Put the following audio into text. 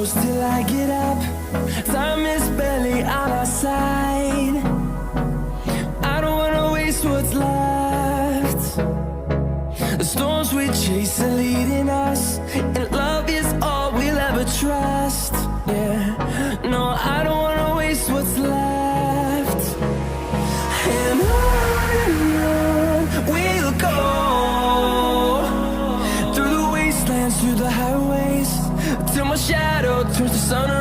close till I get up. Time is barely on our side. I don't wanna waste what's left. The storms we chase are leading us, and love is all we'll ever trust. Yeah, no, I don't wanna waste what's left. And on we'll go, through the wastelands, through the highways, till my shadow turns to sun